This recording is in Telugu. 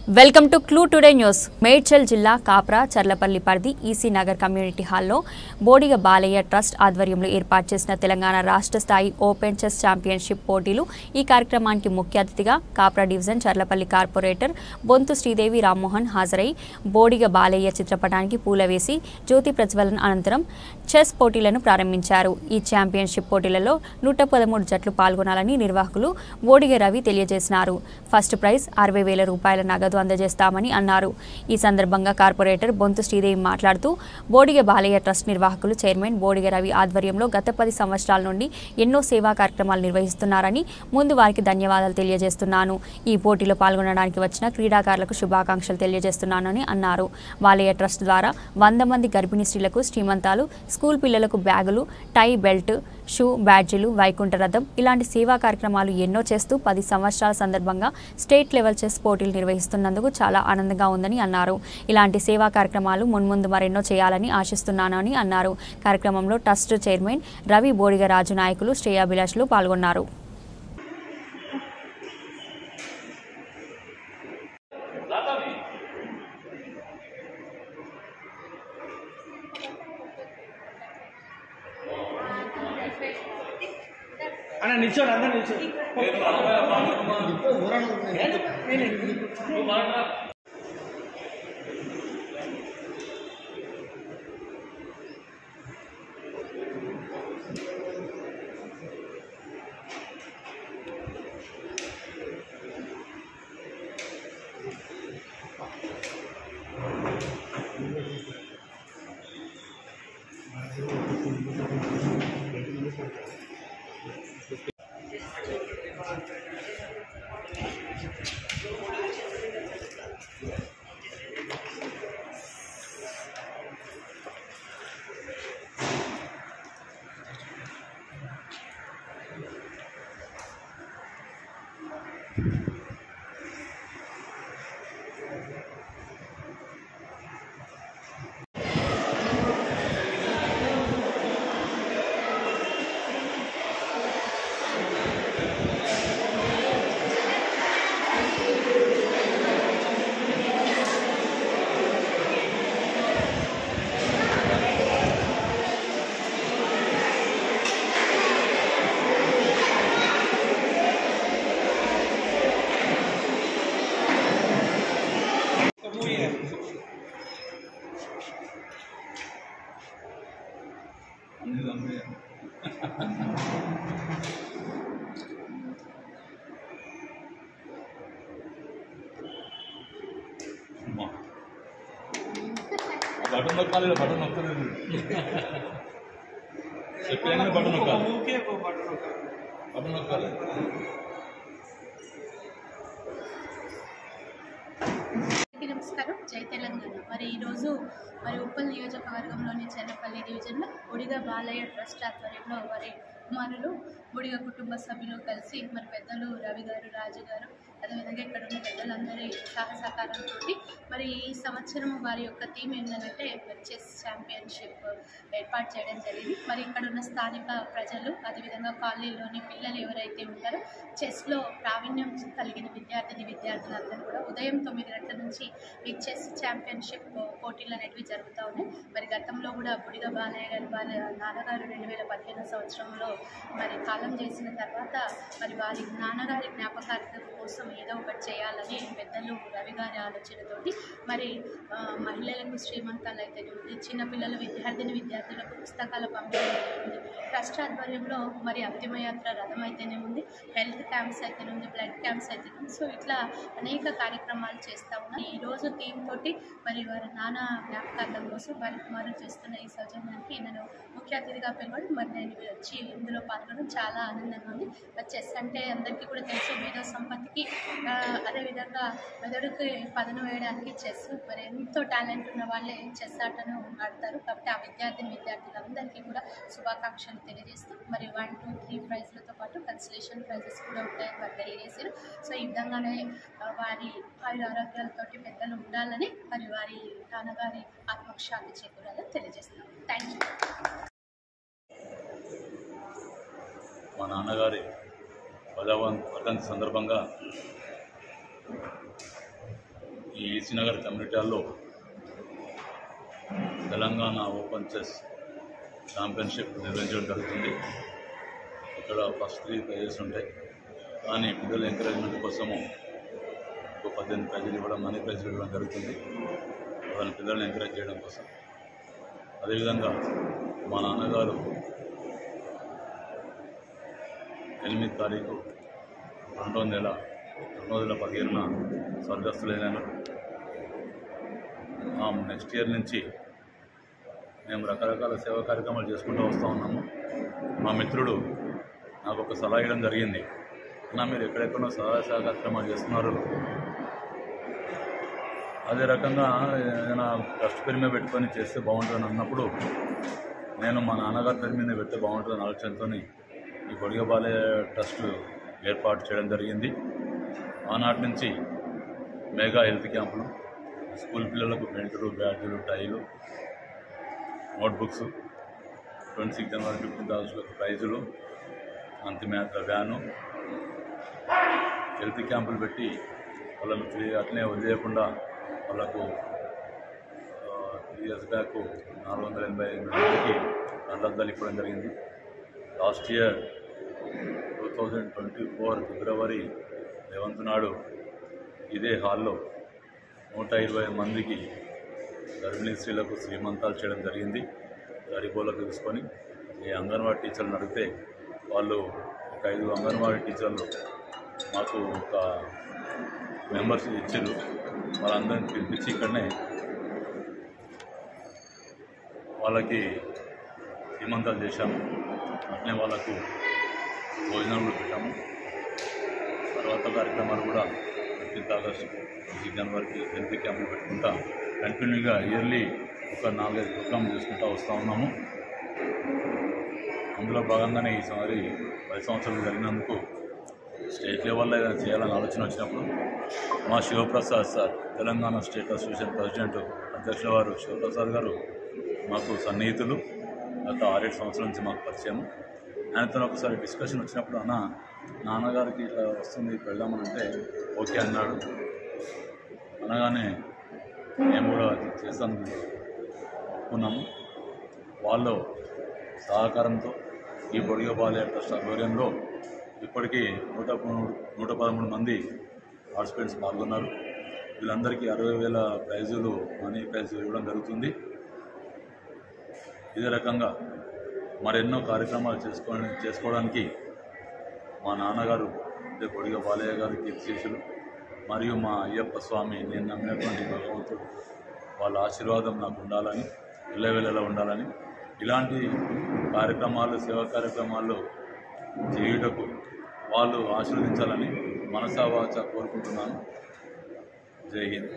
Welcome to clue today news. Medchal జిల్లా కాప్రా చర్లపల్లి పరిధి ఈసీ నగర్ కమ్యూనిటీ హాల్లో బోడిగ బాలయ్య ట్రస్ట్ ఆధ్వర్యంలో ఏర్పాటు చేసిన తెలంగాణ రాష్ట్ర స్థాయి ఓపెన్ చెస్ ఛాంపియన్షిప్ పోటీలు. ఈ కార్యక్రమానికి ముఖ్య అతిథిగా కాప్రా డివిజన్ చర్లపల్లి కార్పొరేటర్ బొంతు శ్రీదేవి రామ్మోహన్ హాజరై బోడిగ బాలయ్య చిత్రపటానికి పూల వేసి జ్యోతి ప్రజ్వలన అనంతరం చెస్ పోటీలను ప్రారంభించారు. ఈ ఛాంపియన్షిప్ పోటీలలో 113 జట్లు పాల్గొనాలని నిర్వాహకులు బోడిగ రవి తెలియజేసినారు. ఫస్ట్ ప్రైజ్ 60,000 రూపాయల నగదు అందజేస్తామని అన్నారు. ఈ సందర్భంగా కార్పొరేటర్ బొంతు శ్రీదేవి మాట్లాడుతూ బోడిగ బాలయ్య ట్రస్ట్ నిర్వాహకులు చైర్మన్ బోడిగ రవి ఆధ్వర్యంలో గత 10 సంవత్సరాల నుండి ఎన్నో సేవా కార్యక్రమాలు నిర్వహిస్తున్నారని ముందు వారికి ధన్యవాదాలు తెలియజేస్తున్నాను. ఈ పోటీలో పాల్గొనడానికి వచ్చిన క్రీడాకారులకు శుభాకాంక్షలు తెలియజేస్తున్నానని అన్నారు. బాలయ్య ట్రస్ట్ ద్వారా 100 మంది గర్భిణీ స్త్రీలకు శ్రీమంతాలు, స్కూల్ పిల్లలకు బ్యాగులు, టై, బెల్ట్, షూ, బ్యాడ్జీలు, వైకుంఠ రథం ఇలాంటి సేవా కార్యక్రమాలు ఎన్నో చేస్తూ 10 సంవత్సరాల సందర్భంగా స్టేట్ లెవెల్ చెస్ పోటీలు నిర్వహిస్తున్నందుకు చాలా ఆనందంగా ఉందని అన్నారు. ఇలాంటి సేవా కార్యక్రమాలు మున్ముందు మరెన్నో చేయాలని ఆశిస్తున్నానని అన్నారు. కార్యక్రమంలో ట్రస్ట్ చైర్మన్ రవి, బోడిగ రాజు, నాయకులు, శ్రేయాభిలాషులు పాల్గొన్నారు. అన్న నిల్చోండి, అందరూ నిల్చోండి. బటన్ నొక్కాలి, బటన్ నొక్కలేదు చెప్పాను. బటన్ నొక్కాలి, బటన్ నొక్కాలి. నమస్కారం, జై తెలంగాణ. మరి ఈరోజు ఉప్పల్ నియోజకవర్గంలోని చర్లపల్లి డివిజన్లో బోడిగ బాలయ్య ట్రస్ట్ ఆధ్వర్యంలో వారి కుమారులు బోడిగ కుటుంబ సభ్యులు కలిసి మరి పెద్దలు రవి గారు, రాజు గారు, అదేవిధంగా ఇక్కడ ఉన్న పెద్దలందరి సహకారంతో మరి ఈ సంవత్సరం వారి యొక్క థీమ్ ఏంటంటే చెస్ ఛాంపియన్షిప్ ఏర్పాటు చేయడం జరిగింది. మరి ఇక్కడ ఉన్న స్థానిక ప్రజలు, అదేవిధంగా కాలనీలోని పిల్లలు ఎవరైతే ఉంటారో చెస్లో ప్రావీణ్యం కలిగిన విద్యార్థులందరూ కూడా ఉదయం 9 గంటల నుంచి ఈ చెస్ ఛాంపియన్షిప్ పోటీలు అనేవి జరుగుతూ ఉన్నాయి. మరి గతంలో కూడా బోడిగ బాలయ్య గారు వాళ్ళ నాన్నగారు 2015 సంవత్సరంలో మరి కాలం చేసిన తర్వాత మరి వారి నాన్నగారి జ్ఞాపకార్థం కోసం ఏదో ఒకటి చేయాలని పెద్దలు రవి గారి ఆలోచనతోటి మరి మహిళలకు శ్రీమంతాలు అయితేనే ఉంది, చిన్నపిల్లలు విద్యార్థులకు పుస్తకాల పంపిణీ ఉంది, ట్రస్ట్ ఆధ్వర్యంలో మరి అంతిమయాత్ర రథం అయితేనే ఉంది, హెల్త్ క్యాంప్స్ అయితేనే ఉంది, బ్లడ్ క్యాంప్స్ అయితేనే ఉంది. సో ఇట్లా అనేక కార్యక్రమాలు చేస్తూ ఉన్నాం. ఈరోజు థీమ్ తోటి మరి వారి నాన్న జ్ఞాపకార్థం కోసం వారి కుమారులు చేస్తున్న ఈ సౌజన్యానికి నేను ముఖ్య అతిథిగా పిలవడం, మరి నేను వచ్చి ఇందులో పాల్గొనడం చాలా ఆనందంగా ఉంది. మరి చెస్ అంటే అందరికీ కూడా తెలుసు, మేధో సంపత్తికి, అదేవిధంగా మెదడుకి పదను వేయడానికి చెస్ మరి ఎంతో టాలెంట్ ఉన్న వాళ్ళే చెస్ ఆటను ఆడతారు. కాబట్టి ఆ విద్యార్థులందరికీ కూడా శుభాకాంక్షలు తెలియజేస్తూ మరి 1, 2, 3 ప్రైజ్లతో పాటు కన్సలేషన్ ప్రైజెస్ కూడా ఉంటాయని వారు తెలియజేశారు. సో ఈ విధంగానే వారి ఆరోగ్యాలతో పెద్దలు ఉండాలని మరి వారి నాన్నగారి ఆత్మశాంతి చేకూరాలని తెలియజేస్తున్నాం. Thank you. మా నాన్నగారి వర్ధంతి సందర్భంగా ఈ ఈసీ నగర్ కమ్యూనిటీ హాల్లో తెలంగాణ ఓపెన్ చెస్ ఛాంపియన్షిప్ నిర్వహించడం జరుగుతుంది. ఇక్కడ ఫస్ట్ 3 ప్రైజెస్ ఉంటాయి, కానీ పిల్లల ఎంకరేజ్మెంట్ కోసము 18 ప్రైజులు ఇవ్వడం, మనీ ప్రైజులు ఇవ్వడం జరుగుతుంది వాళ్ళ పిల్లల్ని ఎంకరేజ్ చేయడం కోసం. అదేవిధంగా మా నాన్నగారు 8 తారీఖు 2015న స్వర్గస్థులైనారు. నెక్స్ట్ ఇయర్ నుంచి మేము రకరకాల సేవా కార్యక్రమాలు చేసుకుంటూ వస్తూ ఉన్నాము. మా మిత్రుడు నాకు ఒక సలహా ఇవ్వడం జరిగింది, అన్న మీరు ఎక్కడెక్కడో సేవా కార్యక్రమాలు చేస్తున్నారు, అదే రకంగా ఏదైనా ట్రస్ట్ పేరు మీద పెట్టుకొని చేస్తే బాగుంటుందని అన్నప్పుడు నేను మా నాన్నగారి పేరు మీద పెడితే బాగుంటుందని ఆలోచనతో ఈ బొడిగ బాలయ్య ట్రస్ట్ ఏర్పాటు చేయడం జరిగింది. ఆనాటి నుంచి మెగా హెల్త్ క్యాంపులు, స్కూల్ పిల్లలకు బెల్టులు, బ్యాడ్జులు, టైలు, నోట్బుక్స్, 26 జనవరి 15th ఆగస్టులకు ప్రైజులు, అంతిమయాత్ర వ్యాను, హెల్త్ క్యాంపులు పెట్టి వాళ్ళను అట్లనే వదిలేయకుండా వాళ్ళకు 3 years బ్యాక్ 488 మందికి కండద్దాలు ఇవ్వడం జరిగింది. లాస్ట్ ఇయర్ 2024 ఫిబ్రవరి 11th నాడు ఇదే హాల్లో 120 మందికి గర్భిణీ స్త్రీలకు శ్రీమంతాలు చేయడం జరిగింది. గరీబోలకు తీసుకొని ఈ అంగన్వాడీ టీచర్లను అడిగితే వాళ్ళు ఒక 5 అంగన్వాడీ టీచర్లు మాకు ఒక మెంబర్షిప్ ఇచ్చారు. వాళ్ళందరినీ పిలిపించి ఇక్కడనే వాళ్ళకి శ్రీమంతాలు చేశాము. అట్లనే వాళ్ళకు భోజనాలు కూడా పెట్టాము. తర్వాత కార్యక్రమాలు కూడా 15th ఆగస్టు 26 జనవరికి హెల్త్ క్యాంపులు పెట్టుకుంటా కంటిన్యూగా ఇయర్లీ ఒక 4-5 ప్రోగ్రాంలు చేసుకుంటూ వస్తూ ఉన్నాము. అందులో భాగంగానే ఈసారి 10 సంవత్సరాలు జరిగినందుకు స్టేట్ లెవెల్లో ఏదైనా చేయాలని ఆలోచన వచ్చినప్పుడు మా Shivaprasad sir, Telangana state association president అధ్యక్షుల వారు శివప్రసాద్ గారు మాకు సన్నిహితులు. గత 6-7 సంవత్సరాల నుంచి మాకు పరిచయం. ఆయనతో ఒకసారి డిస్కషన్ వచ్చినప్పుడు అన్న నాన్నగారికి ఇట్లా వస్తుంది పెడదామనంటే ఓకే అన్నాడు. అనగానే మేము కూడా చేస్తాను ఒప్పుకున్నాము. వాళ్ళు సహకారంతో ఈ బొడిగ బాలయ్య ట్రస్ట్ ఆధ్వర్యంలో ఇప్పటికీ 113 మంది పార్టిసిపెంట్స్ పాల్గొన్నారు. వీళ్ళందరికీ 60,000 ప్రైజులు, మనీ ప్రైజులు ఇవ్వడం జరుగుతుంది. ఇదే రకంగా మరెన్నో కార్యక్రమాలు చేసుకోవడానికి మా నాన్నగారు అంటే బొడిగ బాలయ్య గారు కీర్తిశేషులు మరియు మా అయ్యప్ప స్వామి, నేను నమ్మినటువంటి భగవంతుడు, వాళ్ళ ఆశీర్వాదం నాకు ఉండాలని, ఎల్లవేళలా ఉండాలని, ఇలాంటి కార్యక్రమాలు, సేవా కార్యక్రమాలు చేయుటకు వాళ్ళు ఆశీర్వదించాలని మనసా వాచా కోరుకుంటున్నాను. జై హింద్.